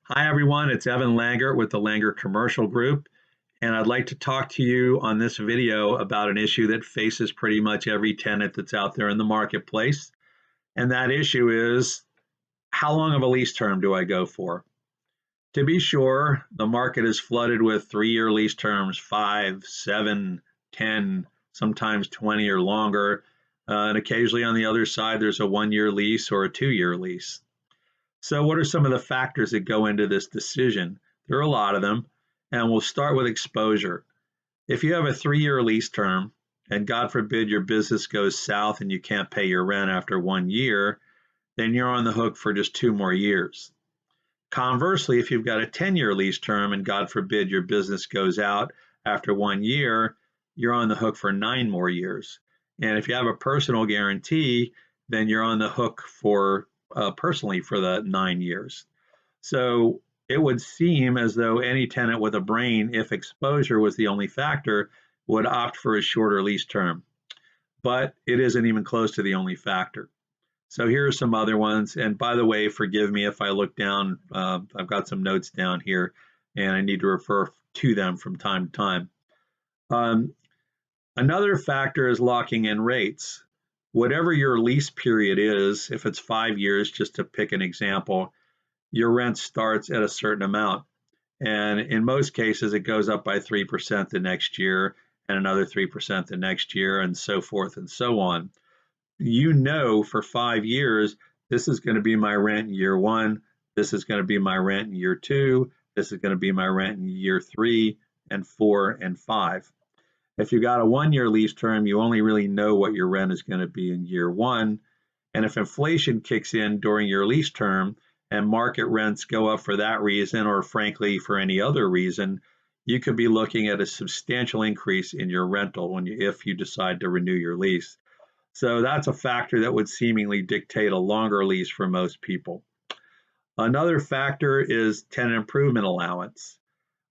Hi, everyone. It's Evan Langert with the Langert Commercial Group, and I'd like to talk to you on this video about an issue that faces pretty much every tenant that's out there in the marketplace. And that issue is, how long of a lease term do I go for? To be sure, the market is flooded with 3-year lease terms, 5, 7, 10, sometimes 20 or longer. And occasionally on the other side, there's a 1-year lease or a 2-year lease. So what are some of the factors that go into this decision? There are a lot of them, and we'll start with exposure. If you have a 3-year lease term, and God forbid your business goes south and you can't pay your rent after 1 year, then you're on the hook for just 2 more years. Conversely, if you've got a 10-year lease term and God forbid your business goes out after 1 year, you're on the hook for 9 more years. And if you have a personal guarantee, then you're on the hook for personally for the 9 years. So it would seem as though any tenant with a brain, if exposure was the only factor, would opt for a shorter lease term. But it isn't even close to the only factor. So here are some other ones. And by the way, forgive me if I look down. I've got some notes down here, and I need to refer to them from time to time. Another factor is locking in rates. Whatever your lease period is, if it's 5 years, just to pick an example, your rent starts at a certain amount. And in most cases, it goes up by 3% the next year and another 3% the next year, and so forth and so on. You know for 5 years, this is going to be my rent in year 1, this is going to be my rent in year 2, this is going to be my rent in year 3 and 4 and 5. If you got a 1-year lease term, you only really know what your rent is going to be in year 1. And if inflation kicks in during your lease term and market rents go up for that reason, or frankly, for any other reason, you could be looking at a substantial increase in your rental if you decide to renew your lease. So that's a factor that would seemingly dictate a longer lease for most people. Another factor is tenant improvement allowance.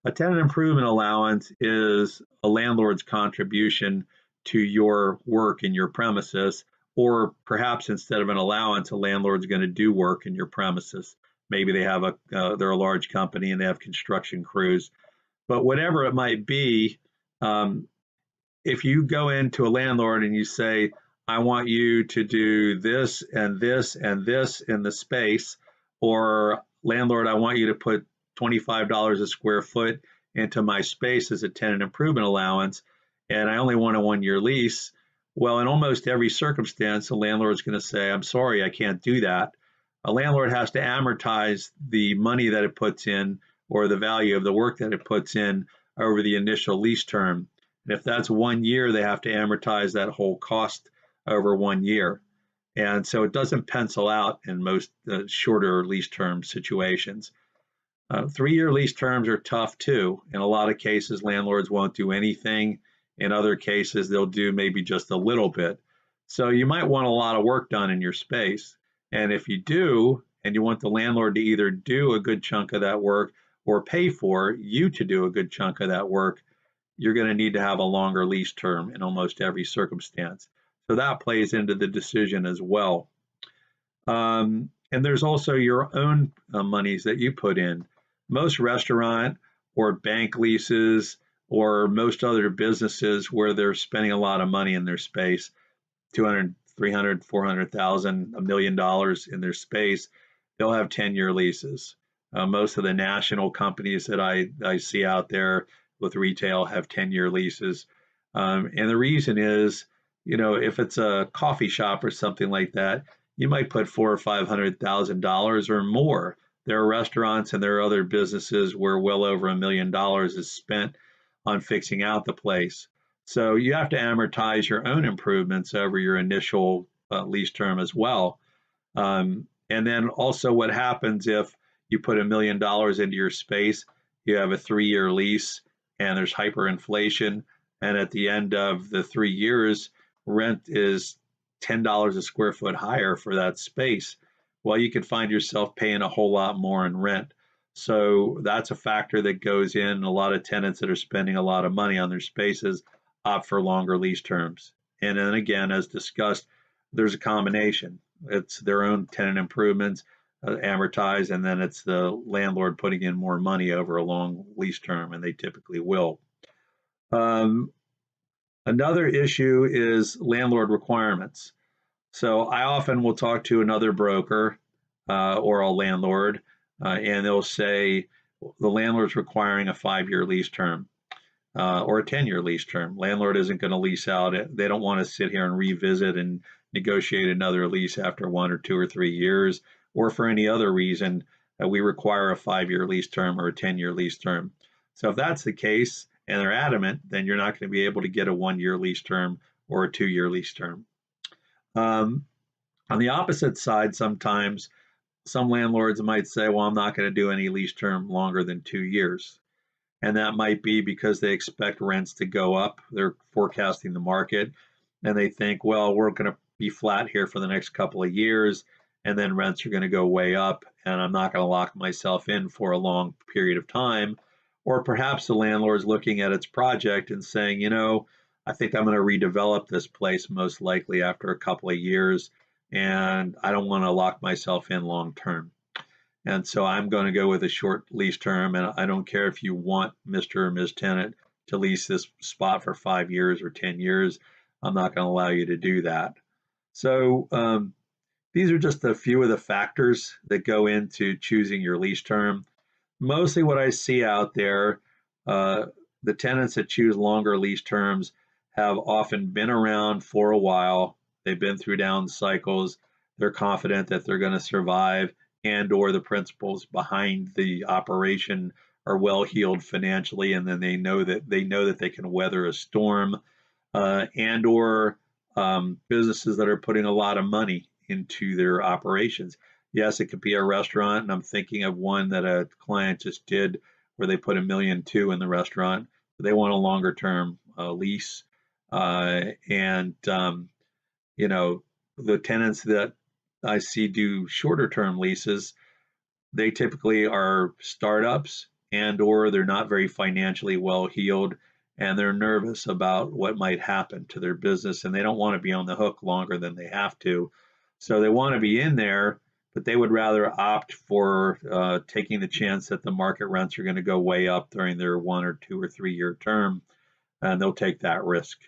A tenant improvement allowance is a landlord's contribution to your work in your premises, or perhaps instead of an allowance, a landlord's going to do work in your premises. Maybe they have they're a large company and they have construction crews. But whatever it might be, if you go into a landlord and you say, I want you to do this and this and this in the space, or landlord, I want you to put $25 a square foot into my space as a tenant improvement allowance, and I only want a 1-year lease. Well, in almost every circumstance, the landlord is going to say, I'm sorry, I can't do that. A landlord has to amortize the money that it puts in or the value of the work that it puts in over the initial lease term. And if that's 1 year, they have to amortize that whole cost over 1 year. And so it doesn't pencil out in most shorter lease term situations. 3-year lease terms are tough too. In a lot of cases, landlords won't do anything. In other cases, they'll do maybe just a little bit. So you might want a lot of work done in your space. And if you do, and you want the landlord to either do a good chunk of that work or pay for you to do a good chunk of that work, you're going to need to have a longer lease term in almost every circumstance. So that plays into the decision as well. And there's also your own monies that you put in. Most restaurant or bank leases or most other businesses where they're spending a lot of money in their space, 200, 300, 400,000, $1 million in their space, they'll have 10-year leases. Most of the national companies that I see out there with retail have 10-year leases. And the reason is, if it's a coffee shop or something like that, you might put $400,000 or $500,000 or more. There are restaurants and there are other businesses where well over $1 million is spent on fixing out the place. So you have to amortize your own improvements over your initial lease term as well. And then also what happens if you put $1 million into your space, you have a 3-year lease and there's hyperinflation. And at the end of the 3 years, rent is $10 a square foot higher for that space. Well, you could find yourself paying a whole lot more in rent. So that's a factor that goes in. A lot of tenants that are spending a lot of money on their spaces opt for longer lease terms. And then again, as discussed, there's a combination. It's their own tenant improvements, amortized, and then it's the landlord putting in more money over a long lease term, and they typically will. Another issue is landlord requirements. So I often will talk to another broker or a landlord, and they'll say the landlord's requiring a 5-year lease term or a 10-year lease term. Landlord isn't going to lease out. They don't want to sit here and revisit and negotiate another lease after 1 or 2 or 3 years, or for any other reason we require a 5-year lease term or a 10-year lease term. So if that's the case and they're adamant, then you're not going to be able to get a 1-year lease term or a 2-year lease term. On the opposite side, sometimes some landlords might say, well, I'm not going to do any lease term longer than 2 years. And that might be because they expect rents to go up. They're forecasting the market, and they think, well, we're going to be flat here for the next couple of years, and then rents are going to go way up, and I'm not going to lock myself in for a long period of time. Or perhaps the landlord's looking at its project and saying, you know, I think I'm going to redevelop this place most likely after a couple of years, and I don't want to lock myself in long term. And so I'm going to go with a short lease term, and I don't care if you want Mr. or Ms. Tenant to lease this spot for 5 years or 10 years. I'm not going to allow you to do that. So these are just a few of the factors that go into choosing your lease term. Mostly what I see out there, the tenants that choose longer lease terms have often been around for a while. They've been through down cycles. They're confident that they're going to survive, and or the principals behind the operation are well heeled financially, and then they know that they can weather a storm, and or businesses that are putting a lot of money into their operations. Yes, it could be a restaurant, and I'm thinking of one that a client just did where they put $1.2 million in the restaurant. They want a longer term lease, and you know, the tenants that I see do shorter term leases, they typically are startups, and or they're not very financially well heeled, and they're nervous about what might happen to their business, and they don't want to be on the hook longer than they have to. So they want to be in there, but they would rather opt for taking the chance that the market rents are going to go way up during their 1 or 2 or 3 year term, and they'll take that risk.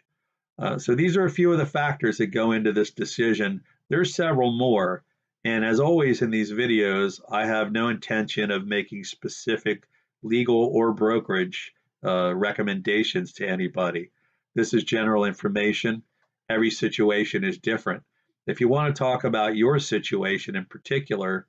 So these are a few of the factors that go into this decision. There's several more. And as always in these videos, I have no intention of making specific legal or brokerage recommendations to anybody. This is general information. Every situation is different. If you want to talk about your situation in particular,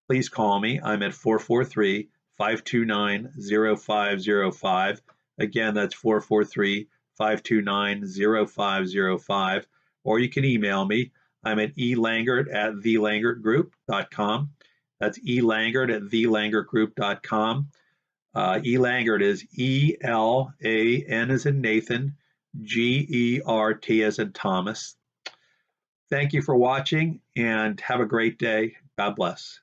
please call me. I'm at 443-529-0505. Again, that's 443-529-0505, or you can email me. I'm at elangert@thelangertgroup.com. That's elangert@thelangertgroup.com. Elangert is E-L-A-N as in Nathan, G-E-R-T as in Thomas. Thank you for watching, and have a great day. God bless.